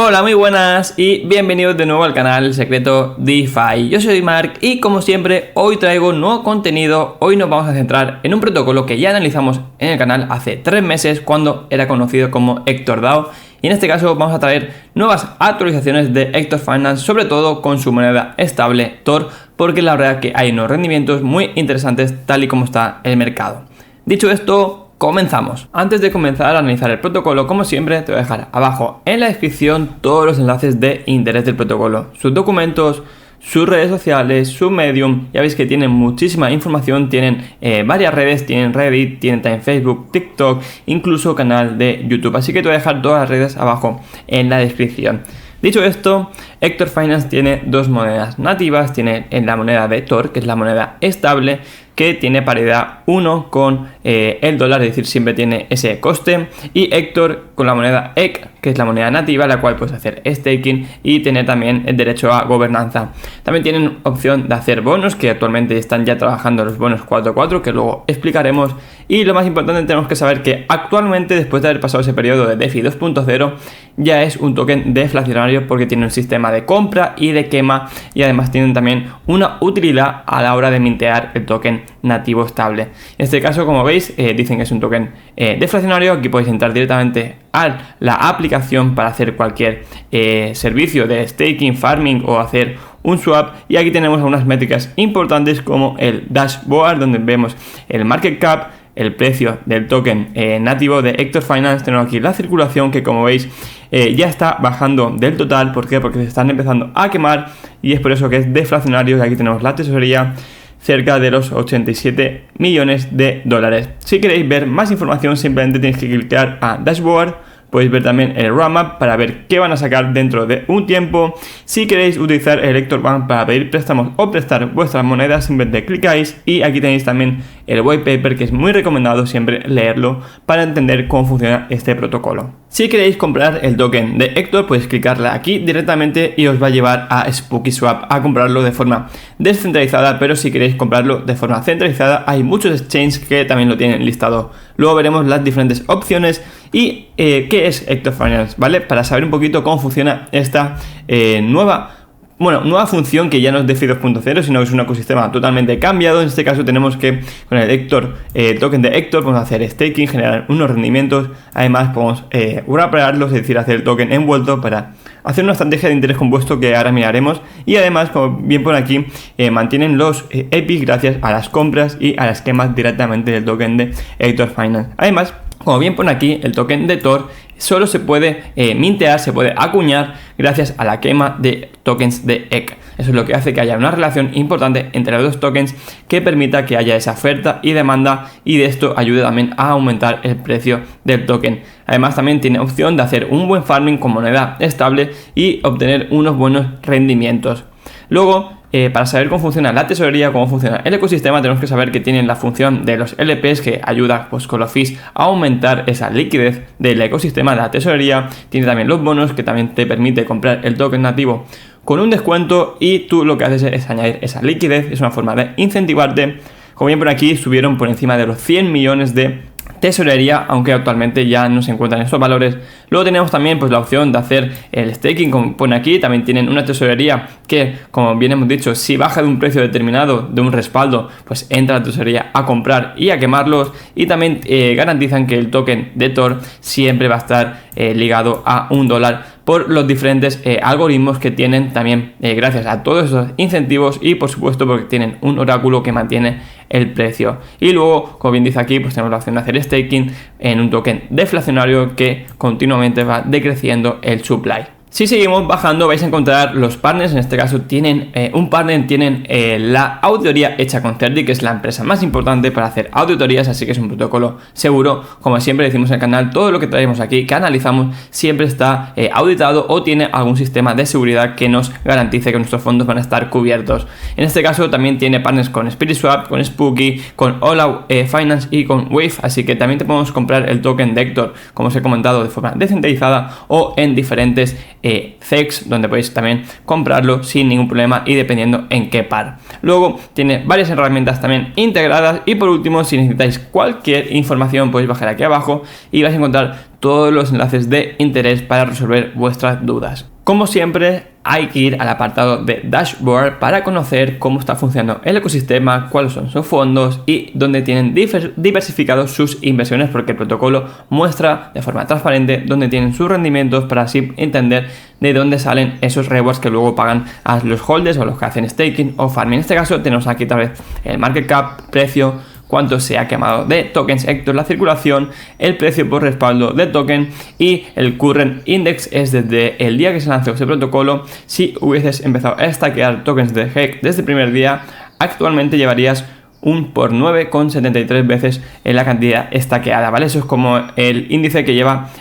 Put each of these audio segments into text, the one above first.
Hola, muy buenas y bienvenidos de nuevo al canal El Secreto DeFi. Yo soy Mark y como siempre hoy traigo nuevo contenido. Hoy nos vamos a centrar en un protocolo que ya analizamos en el canal hace 3 meses cuando era conocido como Hector DAO. Y en este caso vamos a traer nuevas actualizaciones de Hector Finance, sobre todo con su moneda estable Tor, porque la verdad que hay unos rendimientos muy interesantes tal y como está el mercado. Dicho esto, comenzamos. Antes de comenzar a analizar el protocolo, como siempre, te voy a dejar abajo en la descripción todos los enlaces de interés del protocolo, sus documentos, sus redes sociales, su Medium. Ya veis que tienen muchísima información, tienen varias redes, tienen Reddit, tienen también Facebook, TikTok, incluso canal de YouTube. Así que te voy a dejar todas las redes abajo en la descripción. Dicho esto, Hector Finance tiene dos monedas nativas. Tiene en la moneda de Tor, que es la moneda estable, que tiene paridad 1 con el dólar, es decir, siempre tiene ese coste, y Hector con la moneda EC, que es la moneda nativa, la cual puedes hacer staking y tener también el derecho a gobernanza. También tienen opción de hacer bonos, que actualmente están ya trabajando los bonos 4.4, que luego explicaremos. Y lo más importante, tenemos que saber que actualmente, después de haber pasado ese periodo de DeFi 2.0, ya es un token deflacionario porque tiene un sistema de compra y de quema, y además tienen también una utilidad a la hora de mintear el token nativo estable. En este caso, como veis, dicen que es un token deflacionario. Aquí podéis entrar directamente a la aplicación para hacer cualquier servicio de staking, farming o hacer un swap, y aquí tenemos algunas métricas importantes como el dashboard, donde vemos el market cap, el precio del token nativo de Hector Finance. Tenemos aquí la circulación, que como veis ya está bajando del total. ¿Por qué? Porque se están empezando a quemar y es por eso que es deflacionario. Y aquí tenemos la tesorería cerca de los 87 millones de dólares. Si queréis ver más información, simplemente tenéis que clicar a Dashboard. Podéis ver también el roadmap para ver qué van a sacar dentro de un tiempo. Si queréis utilizar el Hector Bank para pedir préstamos o prestar vuestras monedas, simplemente clicáis, y aquí tenéis también el white paper, que es muy recomendado siempre leerlo para entender cómo funciona este protocolo. Si queréis comprar el token de Hector, podéis clicarle aquí directamente y os va a llevar a SpookySwap a comprarlo de forma descentralizada. Pero si queréis comprarlo de forma centralizada, hay muchos exchanges que también lo tienen listado. Luego veremos las diferentes opciones y qué es Hector Finance, ¿vale? Para saber un poquito cómo funciona esta nueva función, que ya no es DeFi 2.0, sino que es un ecosistema totalmente cambiado. En este caso tenemos que con el Hector, token de Hector, podemos hacer staking, generar unos rendimientos. Además podemos wraparlos, es decir, hacer el token envuelto para hacer una estrategia de interés compuesto que ahora miraremos. Y además, como bien por aquí, mantienen los EPIs gracias a las compras y a las quemas directamente del token de Hector Finance. Además, como bien pone aquí, el token de Tor solo se puede mintear, se puede acuñar gracias a la quema de tokens de EC. Eso es lo que hace que haya una relación importante entre los dos tokens, que permita que haya esa oferta y demanda, y de esto ayuda también a aumentar el precio del token. Además, también tiene opción de hacer un buen farming con moneda estable y obtener unos buenos rendimientos. Luego, para saber cómo funciona la tesorería, cómo funciona el ecosistema, tenemos que saber que tienen la función de los LPs, que ayuda pues con los fees a aumentar esa liquidez del ecosistema de la tesorería. Tiene también los bonos, que también te permite comprar el token nativo con un descuento, y tú lo que haces es añadir esa liquidez. Es una forma de incentivarte. Como bien por aquí, subieron por encima de los 100 millones de tesorería, aunque actualmente ya no se encuentran estos valores. Luego tenemos también pues la opción de hacer el staking, como pone aquí. También tienen una tesorería que, como bien hemos dicho, si baja de un precio determinado, de un respaldo, pues entra la tesorería a comprar y a quemarlos. Y también garantizan que el token de Tor siempre va a estar ligado a $1 por los diferentes algoritmos que tienen, también gracias a todos esos incentivos, y por supuesto porque tienen un oráculo que mantiene el precio. Y luego, como bien dice aquí, pues tenemos la opción de hacer staking en un token deflacionario que continuamente va decreciendo el supply. Si seguimos bajando, vais a encontrar los partners. En este caso tienen un partner, tienen la auditoría hecha con Certi, que es la empresa más importante para hacer auditorías, así que es un protocolo seguro. Como siempre decimos en el canal, todo lo que traemos aquí, que analizamos, siempre está auditado o tiene algún sistema de seguridad que nos garantice que nuestros fondos van a estar cubiertos. En este caso también tiene partners con SpiritSwap, con Spooky, con All Finance y con Wave, así que también te podemos comprar el token de Hector, como os he comentado, de forma descentralizada o en diferentes CEX, donde podéis también comprarlo sin ningún problema y dependiendo en qué par. Luego tiene varias herramientas también integradas y por último, si necesitáis cualquier información podéis bajar aquí abajo y vais a encontrar todos los enlaces de interés para resolver vuestras dudas. Como siempre, hay que ir al apartado de Dashboard para conocer cómo está funcionando el ecosistema, cuáles son sus fondos y dónde tienen diversificados sus inversiones, porque el protocolo muestra de forma transparente dónde tienen sus rendimientos para así entender de dónde salen esos rewards que luego pagan a los holders o los que hacen staking o farming. En este caso tenemos aquí tal vez el market cap, precio, cuánto se ha quemado de tokens Hector, la circulación, el precio por respaldo del token y el current index es desde el día que se lanzó ese protocolo. Si hubieses empezado a stackear tokens de HEC desde el primer día, actualmente llevarías un por 9,73 veces en la cantidad stackeada, ¿vale? Eso es como el índice que lleva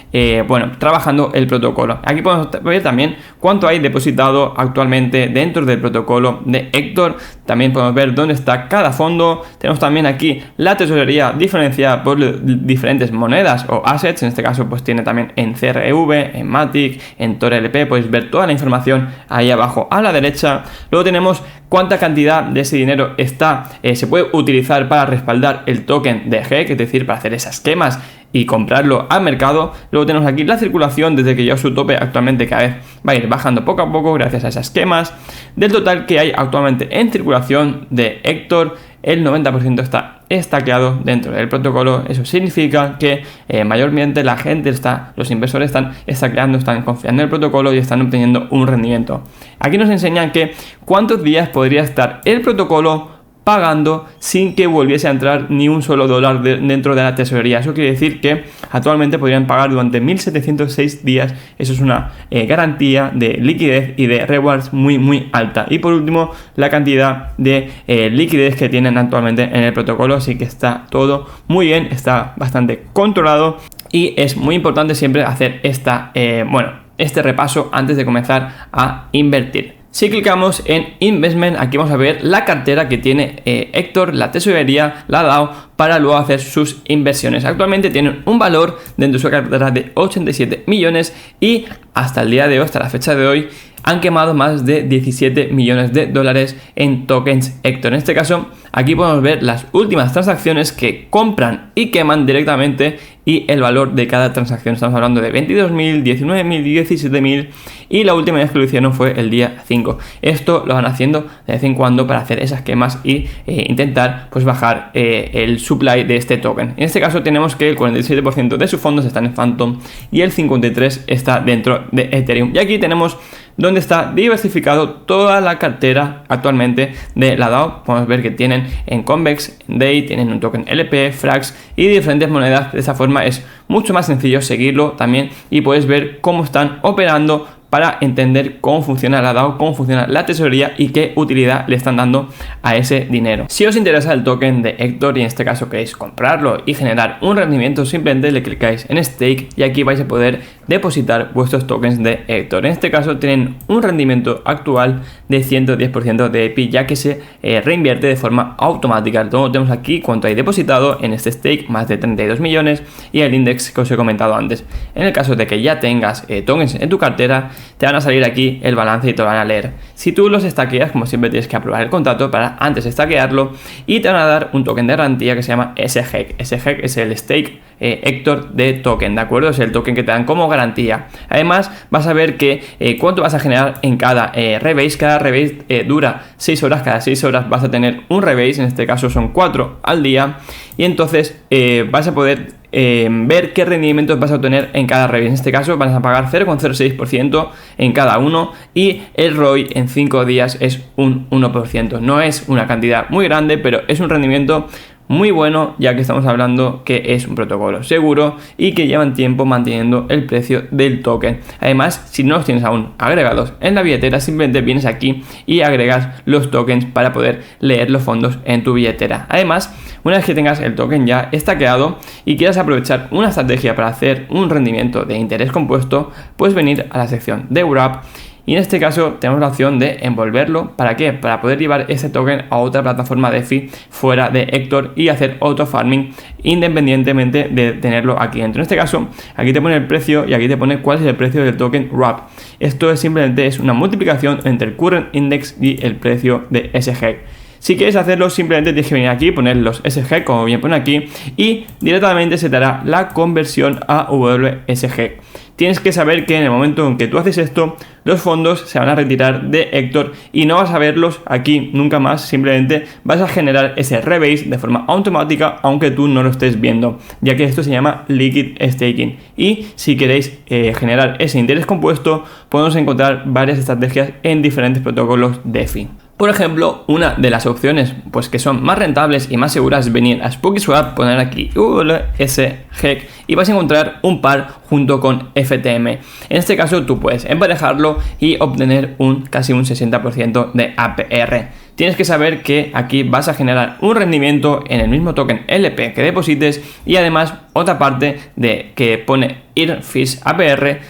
trabajando el protocolo. Aquí podemos ver también cuánto hay depositado actualmente dentro del protocolo de Hector. También podemos ver dónde está cada fondo. Tenemos también aquí la tesorería diferenciada por diferentes monedas o assets. En este caso pues tiene también en CRV, en Matic, en TorLP. Podéis ver toda la información ahí abajo a la derecha. Luego tenemos cuánta cantidad de ese dinero se puede utilizar para respaldar el token de HEC, es decir, para hacer esas quemas y comprarlo al mercado. Luego tenemos aquí la circulación desde que llegó a su tope, actualmente cada vez va a ir bajando poco a poco gracias a esas quemas. Del total que hay actualmente en circulación de Hector, el 90% está stackeado dentro del protocolo. Eso significa que mayormente la gente los inversores están stackeando, están confiando en el protocolo y están obteniendo un rendimiento. Aquí nos enseñan que cuántos días podría estar el protocolo pagando sin que volviese a entrar ni un solo dólar dentro de la tesorería. Eso quiere decir que actualmente podrían pagar durante 1706 días. Eso es una garantía de liquidez y de rewards muy alta. Y por último, la cantidad de liquidez que tienen actualmente en el protocolo. Así que está todo muy bien, está bastante controlado y es muy importante siempre hacer este repaso antes de comenzar a invertir. Si clicamos en Investment, aquí vamos a ver la cartera que tiene Hector, la tesorería, la DAO, para luego hacer sus inversiones. Actualmente tienen un valor dentro de su cartera de 87 millones y hasta el día de hoy, hasta la fecha de hoy, han quemado más de 17 millones de dólares en tokens Hector. En este caso, aquí podemos ver las últimas transacciones que compran y queman directamente y el valor de cada transacción. Estamos hablando de 22.000, 19.000, 17.000 y la última vez que lo hicieron fue el día 5. Esto lo van haciendo de vez en cuando para hacer esas quemas y intentar pues bajar el supply de este token. En este caso tenemos que el 47% de sus fondos están en Phantom y el 53% está dentro de Ethereum. Y aquí tenemos donde está diversificado toda la cartera actualmente de la DAO. Podemos ver que tienen en Convex, en Day, tienen un token LP, Frax y diferentes monedas. De esta forma es mucho más sencillo seguirlo también y puedes ver cómo están operando para entender cómo funciona la DAO, cómo funciona la tesorería y qué utilidad le están dando a ese dinero. Si os interesa el token de Hector y en este caso queréis comprarlo y generar un rendimiento, simplemente le clicáis en Stake y aquí vais a poder depositar vuestros tokens de Hector. En este caso tienen un rendimiento actual de 110% de EPI, ya que se reinvierte de forma automática. Entonces tenemos aquí cuánto hay depositado en este stake, más de 32 millones y el index que os he comentado antes. En el caso de que ya tengas tokens en tu cartera, te van a salir aquí el balance y te lo van a leer. Si tú los stackeas, como siempre tienes que aprobar el contrato para antes de stackearlo y te van a dar un token de garantía que se llama SHEC. SHEC es el stake Hector de token, ¿de acuerdo? Es el token que te dan como garantía. Además vas a ver que cuánto vas a generar en cada rebase. Cada rebase dura 6 horas, cada 6 horas vas a tener un rebase, en este caso son 4 al día y entonces vas a poder ver qué rendimientos vas a obtener en cada rebase. En este caso vas a pagar 0,06% en cada uno y el ROI en 5 días es un 1%. No es una cantidad muy grande, pero es un rendimiento muy bueno, ya que estamos hablando que es un protocolo seguro y que llevan tiempo manteniendo el precio del token. Además, si no los tienes aún agregados en la billetera, simplemente vienes aquí y agregas los tokens para poder leer los fondos en tu billetera. Además, una vez que tengas el token ya stackeado y quieras aprovechar una estrategia para hacer un rendimiento de interés compuesto, puedes venir a la sección de Wrap Y en este caso tenemos la opción de envolverlo. ¿Para qué? Para poder llevar ese token a otra plataforma DeFi fuera de Hector y hacer auto farming independientemente de tenerlo aquí dentro. En este caso, aquí te pone el precio y aquí te pone cuál es el precio del token WRAP. Esto simplemente es una multiplicación entre el current index y el precio de SHEC. Si quieres hacerlo, simplemente tienes que venir aquí, poner los SHEC, como bien pone aquí, y directamente se te hará la conversión a WSHEC. Tienes que saber que en el momento en que tú haces esto, los fondos se van a retirar de Hector y no vas a verlos aquí nunca más. Simplemente vas a generar ese rebase de forma automática, aunque tú no lo estés viendo, ya que esto se llama liquid staking. Y si queréis generar ese interés compuesto, podemos encontrar varias estrategias en diferentes protocolos DeFi. Por ejemplo, una de las opciones pues que son más rentables y más seguras es venir a SpookySwap, poner aquí WSHEC y vas a encontrar un par junto con FTM. En este caso tú puedes emparejarlo y obtener casi un 60% de APR. Tienes que saber que aquí vas a generar un rendimiento en el mismo token LP que deposites y además otra parte de que pone EAR Fees APR,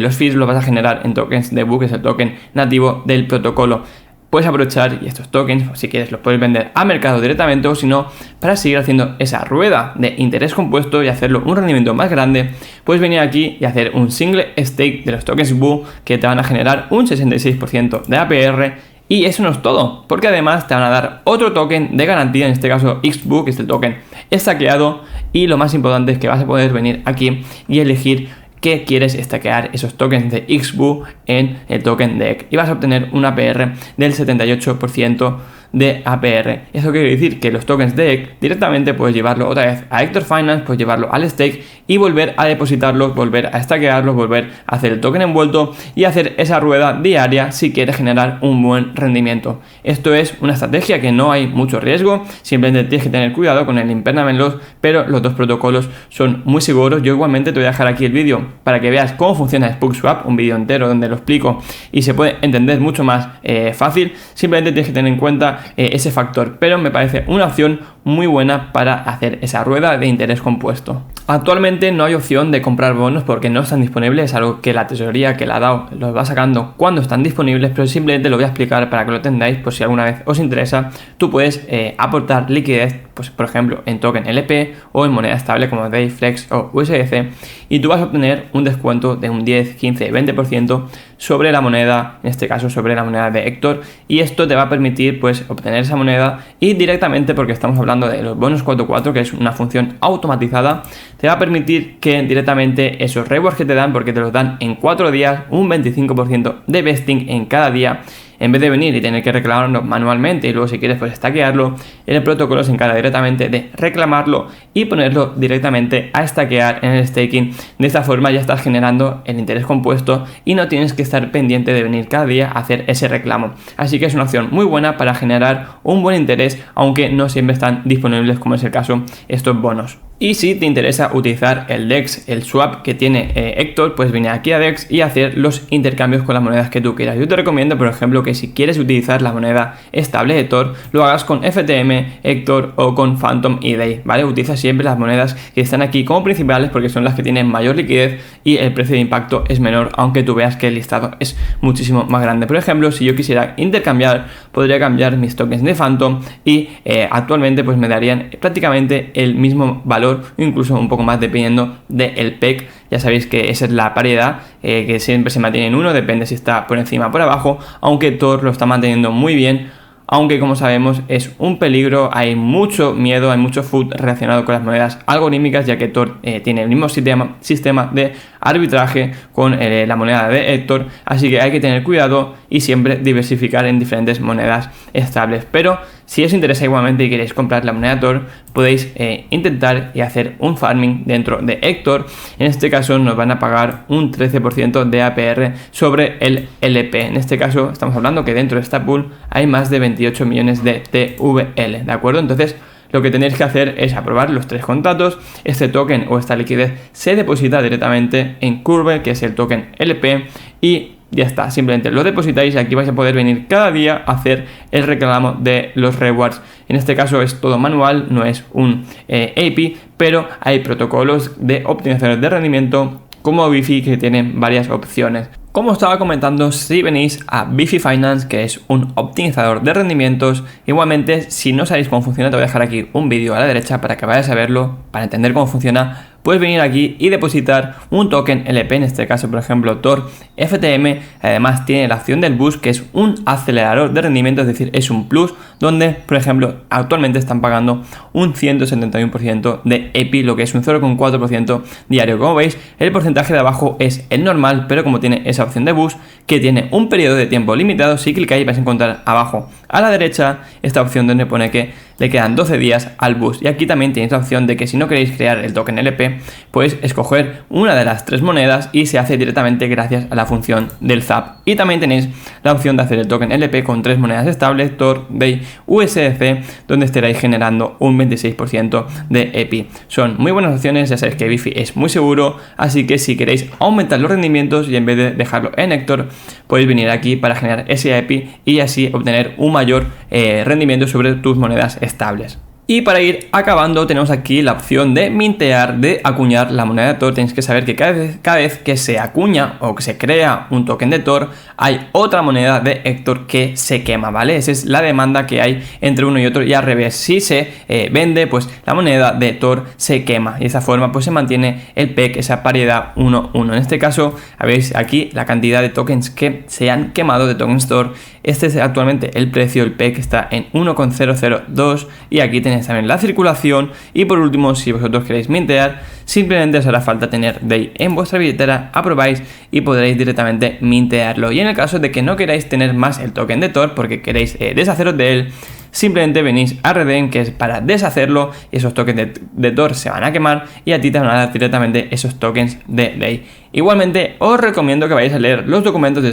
los fees los vas a generar en tokens de BUC, que es el token nativo del protocolo. Puedes aprovechar y estos tokens, si quieres, los puedes vender a mercado directamente, o si no, para seguir haciendo esa rueda de interés compuesto y hacerlo un rendimiento más grande, puedes venir aquí y hacer un single stake de los tokens BU que te van a generar un 66% de APR. Y eso no es todo, porque además te van a dar otro token de garantía, en este caso XBU, que es el token estaqueado, y lo más importante es que vas a poder venir aquí y elegir que quieres estaquear esos tokens de XBU en el token de EC y vas a obtener un APR del 78% de APR. Eso quiere decir que los tokens de EC directamente puedes llevarlo otra vez a Hector Finance, puedes llevarlo al stake y volver a depositarlos, volver a estaquearlos, volver a hacer el token envuelto y hacer esa rueda diaria si quieres generar un buen rendimiento. Esto es una estrategia que no hay mucho riesgo, simplemente tienes que tener cuidado con el impermanent loss, pero los dos protocolos son muy seguros. Yo igualmente te voy a dejar aquí el vídeo para que veas cómo funciona SpookySwap, un vídeo entero donde lo explico y se puede entender mucho más fácil. Simplemente tienes que tener en cuenta ese factor, pero me parece una opción muy buena para hacer esa rueda de interés compuesto. Actualmente no hay opción de comprar bonos porque no están disponibles, es algo que la tesorería, que la DAO los va sacando cuando están disponibles, pero simplemente lo voy a explicar para que lo tengáis por si alguna vez os interesa. Tú puedes aportar liquidez, pues por ejemplo en token LP o en moneda estable como DAI, Flex o USDC, y tú vas a obtener un descuento de un 10, 15, 20% sobre la moneda, en este caso sobre la moneda de Hector, y esto te va a permitir pues obtener esa moneda y directamente, porque estamos hablando de los bonos 4.4, que es una función automatizada, te va a permitir que directamente esos rewards que te dan, porque te los dan en 4 días, un 25% de vesting en cada día, en vez de venir y tener que reclamarlo manualmente y luego si quieres pues estaquearlo, el protocolo se encarga directamente de reclamarlo y ponerlo directamente a estaquear en el staking. De esta forma ya estás generando el interés compuesto y no tienes que estar pendiente de venir cada día a hacer ese reclamo. Así que es una opción muy buena para generar un buen interés, aunque no siempre están disponibles, como es el caso estos bonos. Y si te interesa utilizar el DEX, el swap que tiene Hector, pues viene aquí a DEX y hacer los intercambios con las monedas que tú quieras. Yo te recomiendo, por ejemplo, que si quieres utilizar la moneda estable de Tor, lo hagas con FTM, Hector o con Phantom y DAI, ¿vale? Utiliza siempre las monedas que están aquí como principales porque son las que tienen mayor liquidez y el precio de impacto es menor, aunque tú veas que el listado es muchísimo más grande. Por ejemplo, si yo quisiera intercambiar, podría cambiar mis tokens de Phantom y actualmente pues me darían prácticamente el mismo valor, incluso un poco más dependiendo del PEC. Ya sabéis que esa es la paridad que siempre se mantiene en 1, depende si está por encima o por abajo, aunque Tor lo está manteniendo muy bien, aunque como sabemos es un peligro, hay mucho miedo, hay mucho FUD relacionado con las monedas algorítmicas, ya que Tor tiene el mismo sistema de arbitraje con la moneda de Hector, así que hay que tener cuidado y siempre diversificar en diferentes monedas estables. Pero si os interesa igualmente y queréis comprar la moneda Tor, podéis intentar y hacer un farming dentro de Hector. En este caso nos van a pagar un 13% de APR sobre el LP. En este caso estamos hablando que dentro de esta pool hay más de 28 millones de TVL, ¿de acuerdo? Entonces lo que tenéis que hacer es aprobar los 3 contratos. Este token o esta liquidez se deposita directamente en Curve, que es el token LP, y ya está, simplemente lo depositáis y aquí vais a poder venir cada día a hacer el reclamo de los rewards. En este caso es todo manual, no es un API, pero hay protocolos de optimización de rendimiento como Wi-Fi que tienen varias opciones. Como estaba comentando, si venís a Bifi Finance, que es un optimizador de rendimientos, igualmente si no sabéis cómo funciona te voy a dejar aquí un vídeo a la derecha para que vayas a verlo, para entender cómo funciona. Puedes venir aquí y depositar un token LP, en este caso por ejemplo Tor FTM. Además tiene la opción del boost, que es un acelerador de rendimiento, es decir, es un plus, donde por ejemplo actualmente están pagando un 171% de EPI, lo que es un 0,4% diario. Como veis, el porcentaje de abajo es el normal, pero como tiene esa opción de boost, que tiene un periodo de tiempo limitado, si clicáis vais a encontrar abajo a la derecha esta opción donde pone que le quedan 12 días al boost. Y aquí también tenéis la opción de que si no queréis crear el token LP, pues escoger una de las tres monedas y se hace directamente gracias a la función del Zap. Y también tenéis la opción de hacer el token LP con tres monedas estables, Tor, DAI, USDC, donde estaréis generando un 26% de EPI. Son muy buenas opciones, ya sabéis que Bifi es muy seguro, así que si queréis aumentar los rendimientos y en vez de dejarlo en Hector, podéis venir aquí para generar ese EPI y así obtener un mayor rendimiento sobre tus monedas estables. Y para ir acabando tenemos aquí la opción de mintear, de acuñar la moneda de Tor. Tenéis que saber que cada vez que se acuña o que se crea un token de Tor, hay otra moneda de Hector que se quema, ¿vale? Esa es la demanda que hay entre uno y otro, y al revés, si se vende, pues la moneda de Tor se quema, y de esa forma pues se mantiene el PEC, esa paridad 1-1. En este caso, veis aquí la cantidad de tokens que se han quemado de tokens Tor. Este es actualmente el precio, el PEC está en 1,002, y aquí tenéis también la circulación. Y por último, si vosotros queréis mintear, simplemente os hará falta tener DAI en vuestra billetera, aprobáis y podréis directamente mintearlo. Y en el caso de que no queráis tener más el token de Tor porque queréis deshaceros de él, simplemente venís a Redeem, que es para deshacerlo, y esos tokens de Tor se van a quemar y a ti te van a dar directamente esos tokens de DAI. Igualmente os recomiendo que vayáis a leer los documentos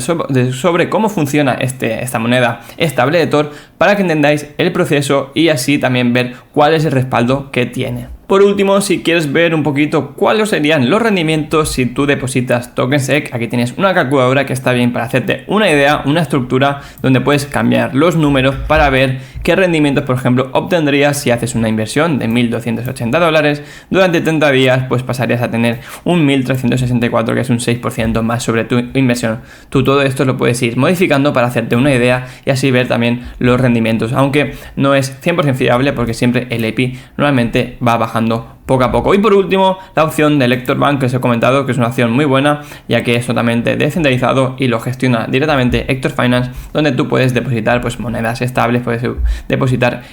sobre cómo funciona esta moneda estable de Tor para que entendáis el proceso y así también ver cuál es el respaldo que tiene. Por último, si quieres ver un poquito cuáles serían los rendimientos si tú depositas tokens EC, aquí tienes una calculadora que está bien para hacerte una idea, una estructura donde puedes cambiar los números para ver qué rendimientos, por ejemplo, obtendrías si haces una inversión de $1.280 durante 30 días, pues pasarías a tener un 1.364, que es un 6% más sobre tu inversión. Tú todo esto lo puedes ir modificando para hacerte una idea y así ver también los rendimientos, aunque no es 100% fiable porque siempre el EPI normalmente va bajando poco a poco. Y por último, la opción de Hector Bank, que os he comentado que es una opción muy buena, ya que es totalmente descentralizado y lo gestiona directamente Hector Finance, donde tú puedes depositar pues monedas estables, puedes depositar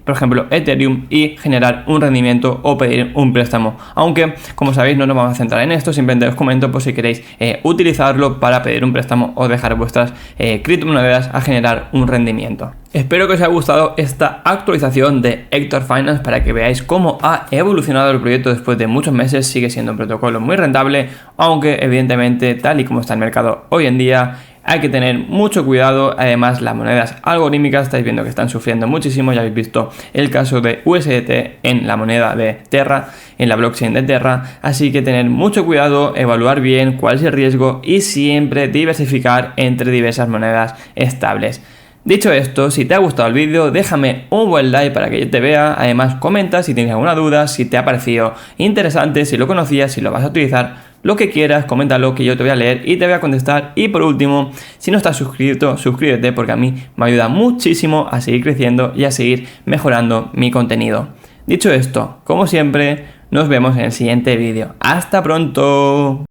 por ejemplo Ethereum y generar un rendimiento o pedir un préstamo. Aunque como sabéis no nos vamos a centrar en esto, simplemente os comento por si queréis utilizarlo para pedir un préstamo o dejar vuestras criptomonedas a generar un rendimiento. Espero que os haya gustado esta actualización de Hector Finance para que veáis cómo ha evolucionado el proyecto después de muchos meses. Sigue siendo un protocolo muy rentable, aunque evidentemente tal y como está el mercado hoy en día hay que tener mucho cuidado. Además, las monedas algorítmicas estáis viendo que están sufriendo muchísimo. Ya habéis visto el caso de USDT en la moneda de Terra, en la blockchain de Terra. Así que tener mucho cuidado, evaluar bien cuál es el riesgo y siempre diversificar entre diversas monedas estables. Dicho esto, si te ha gustado el vídeo, déjame un buen like para que yo te vea. Además, comenta si tienes alguna duda, si te ha parecido interesante, si lo conocías, si lo vas a utilizar, lo que quieras, coméntalo que yo te voy a leer y te voy a contestar. Y por último, si no estás suscrito, suscríbete porque a mí me ayuda muchísimo a seguir creciendo y a seguir mejorando mi contenido. Dicho esto, como siempre, nos vemos en el siguiente vídeo. ¡Hasta pronto!